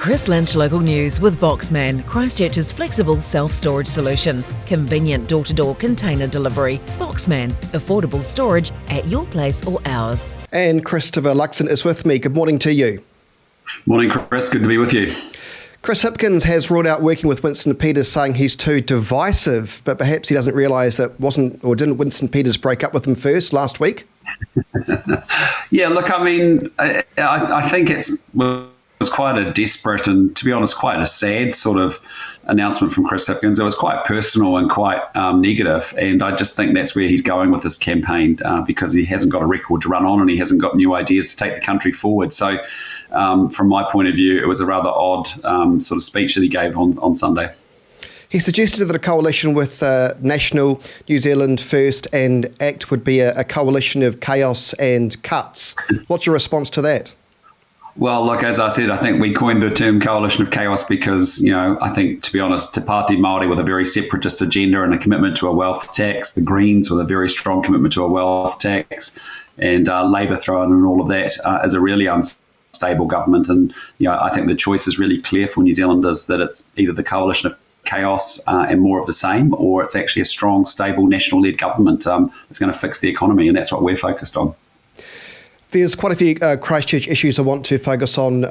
Chris Lynch Local News with Boxman, Christchurch's flexible self-storage solution. Convenient door-to-door container delivery. Boxman, affordable storage at your place or ours. And Christopher Luxon is with me. Good morning to you. Morning, Chris. Good to be with you. Chris Hipkins has ruled out working with Winston Peters, saying he's too divisive, but perhaps he doesn't realise that didn't Winston Peters break up with him first last week? Yeah, look, I mean, I think it was quite a desperate and, to be honest, quite a sad sort of announcement from Chris Hipkins. It was quite personal and quite negative, and I just think that's where he's going with this campaign because he hasn't got a record to run on and he hasn't got new ideas to take the country forward. So from my point of view, it was a rather odd sort of speech that he gave on Sunday. He suggested that a coalition with National, New Zealand First and ACT would be a coalition of chaos and cuts. What's your response to that? Well, look, as I said, I think we coined the term coalition of chaos because, I think, to be honest, Te Pāti Māori with a very separatist agenda and a commitment to a wealth tax, the Greens with a very strong commitment to a wealth tax, and Labour thrown in all of that as a really unstable government. And, I think the choice is really clear for New Zealanders that it's either the coalition of chaos and more of the same, or it's actually a strong, stable, national-led government that's going to fix the economy, and that's what we're focused on. There's quite a few Christchurch issues I want to focus on,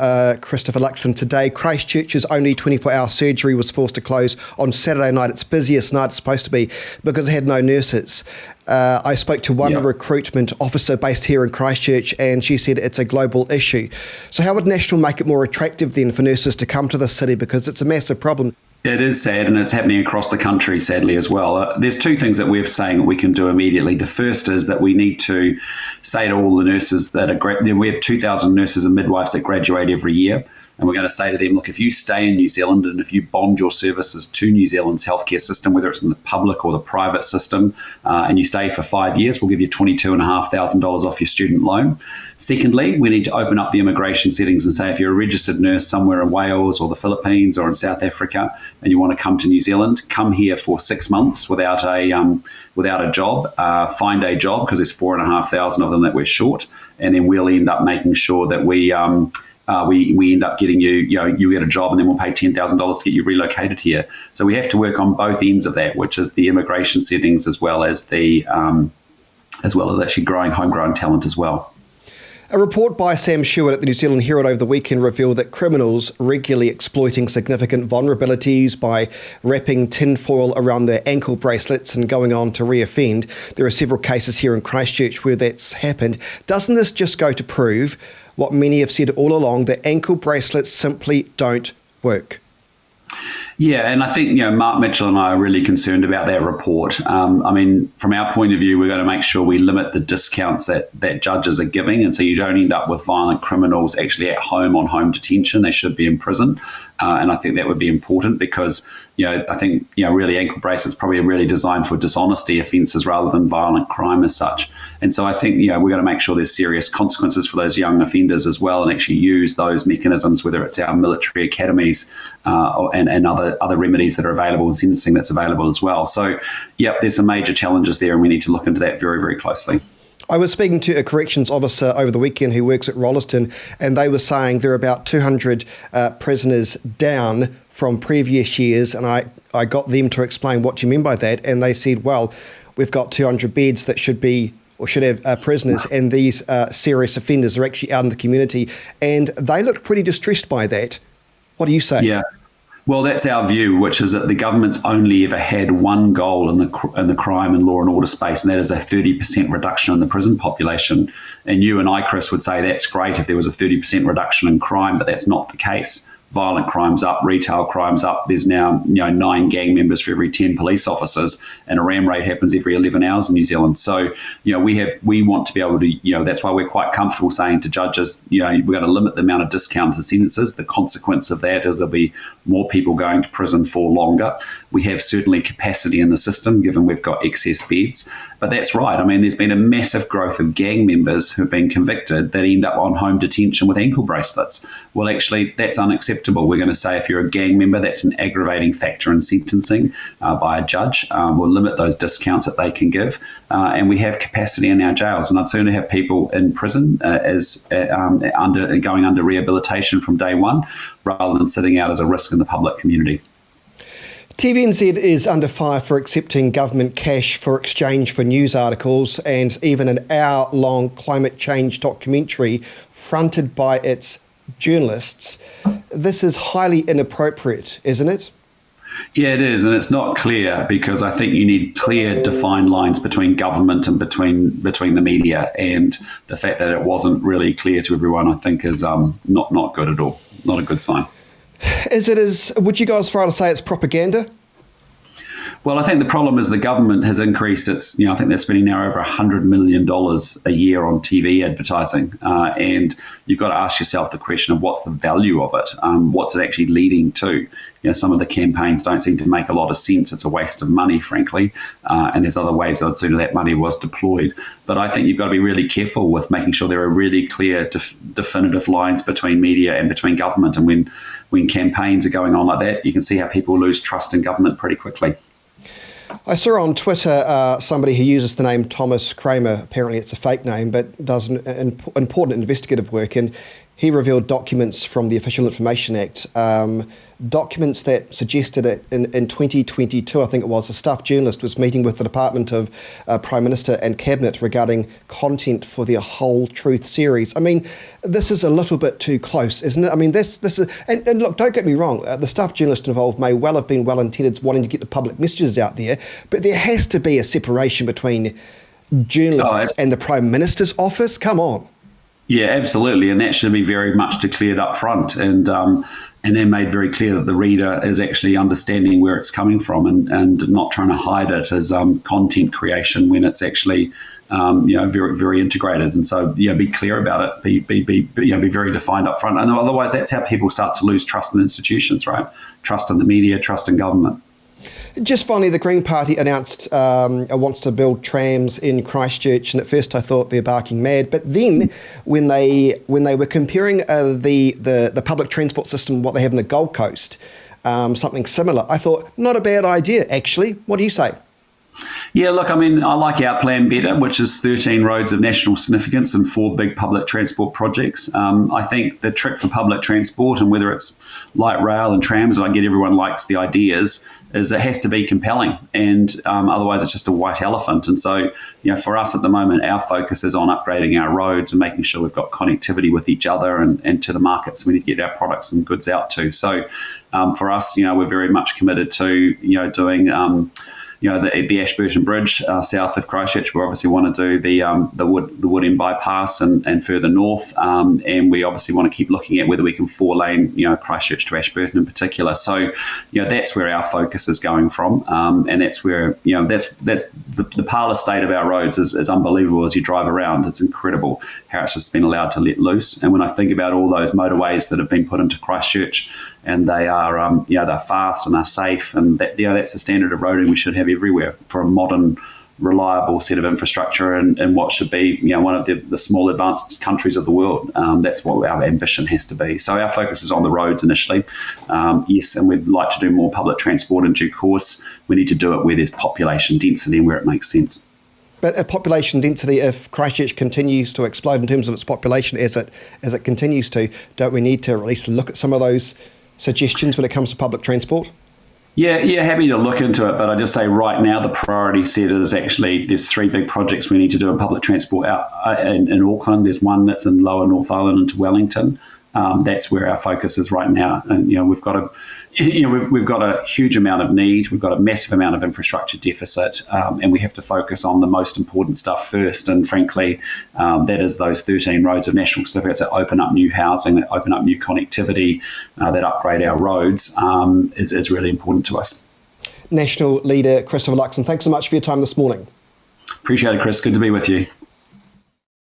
Christopher Luxon, today. Christchurch's only 24-hour surgery was forced to close on Saturday night, its busiest night it's supposed to be, because it had no nurses. I spoke to one recruitment officer based here in Christchurch, and she said it's a global issue. So how would National make it more attractive then for nurses to come to the city, because it's a massive problem? It is sad, and it's happening across the country, sadly, as well. There's two things that we're saying that we can do immediately. The first is that we need to say to all the nurses that we have 2,000 nurses and midwives that graduate every year. And we're going to say to them, look, if you stay in New Zealand and if you bond your services to New Zealand's healthcare system, whether it's in the public or the private system, and you stay for 5 years, we'll give you $22,500 off your student loan. Secondly, we need to open up the immigration settings and say if you're a registered nurse somewhere in Wales or the Philippines or in South Africa and you want to come to New Zealand, come here for 6 months without a job, find a job, because there's 4,500 of them that we're short, and then we'll end up making sure that we end up getting you get a job, and then we'll pay $10,000 to get you relocated here. So we have to work on both ends of that, which is the immigration settings as well as actually growing homegrown talent as well. A report by Sam Stewart at the New Zealand Herald over the weekend revealed that criminals regularly exploiting significant vulnerabilities by wrapping tinfoil around their ankle bracelets and going on to reoffend. There are several cases here in Christchurch where that's happened. Doesn't this just go to prove what many have said all along, that ankle bracelets simply don't work? Yeah, and I think, Mark Mitchell and I are really concerned about that report. From our point of view, we're going to make sure we limit the discounts that judges are giving, and so you don't end up with violent criminals actually at home on home detention. They should be in prison, and I think that would be important because, I think, really ankle bracelets probably really designed for dishonesty offences rather than violent crime as such. And so I think, we're going to make sure there's serious consequences for those young offenders as well, and actually use those mechanisms, whether it's our military academies and other remedies that are available and sentencing that's available as well. So, there's some major challenges there, and we need to look into that very, very closely. I was speaking to a corrections officer over the weekend who works at Rolleston, and they were saying there are about 200 prisoners down from previous years, and I got them to explain what you mean by that, and they said, well, we've got 200 beds that should have prisoners, and these serious offenders are actually out in the community, and they looked pretty distressed by that. What do you say? Yeah. Well, that's our view, which is that the government's only ever had one goal in the crime and law and order space, and that is a 30% reduction in the prison population. And you and I, Chris, would say that's great if there was a 30% reduction in crime, but that's not the case. Violent crime's up, retail crime's up. There's now 9 gang members for every 10 police officers, and a ram raid happens every 11 hours in New Zealand. So, we want to be able to, that's why we're quite comfortable saying to judges, we're going to limit the amount of discounted sentences. The consequence of that is there'll be more people going to prison for longer. We have certainly capacity in the system, given we've got excess beds. But that's right. I mean, there's been a massive growth of gang members who've been convicted that end up on home detention with ankle bracelets. Well, actually, that's unacceptable. We're going to say if you're a gang member, that's an aggravating factor in sentencing by a judge. We'll limit those discounts that they can give. And we have capacity in our jails. And I'd sooner have people in prison going under rehabilitation from day one rather than sitting out as a risk in the public community. TVNZ is under fire for accepting government cash for exchange for news articles, and even an hour-long climate change documentary fronted by its journalists. This is highly inappropriate, isn't it? Yeah, it is, and it's not clear because I think you need clear, defined lines between government and between the media, and the fact that it wasn't really clear to everyone, I think, is not good at all. Not a good sign. Would you go as far to say it's propaganda? Well, I think the problem is the government has increased its, I think they're spending now over $100 million a year on TV advertising. And you've got to ask yourself the question of what's the value of it? What's it actually leading to? Some of the campaigns don't seem to make a lot of sense. It's a waste of money, frankly. And there's other ways that sooner that money was deployed. But I think you've got to be really careful with making sure there are really clear, definitive lines between media and between government. And when campaigns are going on like that, you can see how people lose trust in government pretty quickly. I saw on Twitter somebody who uses the name Thomas Kramer. Apparently it's a fake name, but does important investigative work. And he revealed documents from the Official Information Act, documents that suggested that in 2022, I think it was, a staff journalist was meeting with the Department of Prime Minister and Cabinet regarding content for their Whole Truth series. I mean, this is a little bit too close, isn't it? I mean, this is, and look, don't get me wrong, the staff journalist involved may well have been well-intended, wanting to get the public messages out there, but there has to be a separation between journalists and the Prime Minister's office. Come on. Yeah, absolutely, and that should be very much declared up front, and then made very clear that the reader is actually understanding where it's coming from, and not trying to hide it as content creation when it's actually very, very integrated. And so be clear about it, be very defined up front, and otherwise that's how people start to lose trust in institutions, right? Trust in the media, trust in government. Just finally, the Green Party announced wants to build trams in Christchurch, and at first I thought they're barking mad. But then, when they were comparing the public transport system, what they have in the Gold Coast, something similar, I thought not a bad idea actually. What do you say? Yeah, look, I mean, I like our plan better, which is 13 roads of national significance and 4 big public transport projects. I think the trick for public transport, and whether it's light rail and trams, I get everyone likes the ideas, is it has to be compelling, and otherwise it's just a white elephant. And so, for us at the moment, our focus is on upgrading our roads and making sure we've got connectivity with each other and to the markets we need to get our products and goods out to. So for us, we're very much committed to, doing the Ashburton Bridge south of Christchurch. We obviously want to do the Wood End bypass and further north, and we obviously want to keep looking at whether we can 4-lane Christchurch to Ashburton in particular. So that's where our focus is going from, and that's where that's the parlour state of our roads is unbelievable. As you drive around, it's incredible how it's just been allowed to let loose. And when I think about all those motorways that have been put into Christchurch, and they are they're fast and they're safe, and that's the standard of roading we should have everywhere for a modern, reliable set of infrastructure and what should be one of the small advanced countries of the world. That's what our ambition has to be. So our focus is on the roads initially, yes, and we'd like to do more public transport in due course. We need to do it where there's population density and where it makes sense. But a population density, if Christchurch continues to explode in terms of its population as it continues to, don't we need to at least look at some of those suggestions when it comes to public transport? Yeah, happy to look into it, but I just say right now the priority set is actually there's 3 big projects we need to do in public transport out in Auckland. There's one that's in Lower North Island into Wellington. That's where our focus is right now, and we've got a huge amount of need. We've got a massive amount of infrastructure deficit, and we have to focus on the most important stuff first. And frankly, that is those 13 roads of national significance that open up new housing, that open up new connectivity, that upgrade our roads is really important to us. National leader Christopher Luxon, thanks so much for your time this morning. Appreciate it, Chris. Good to be with you.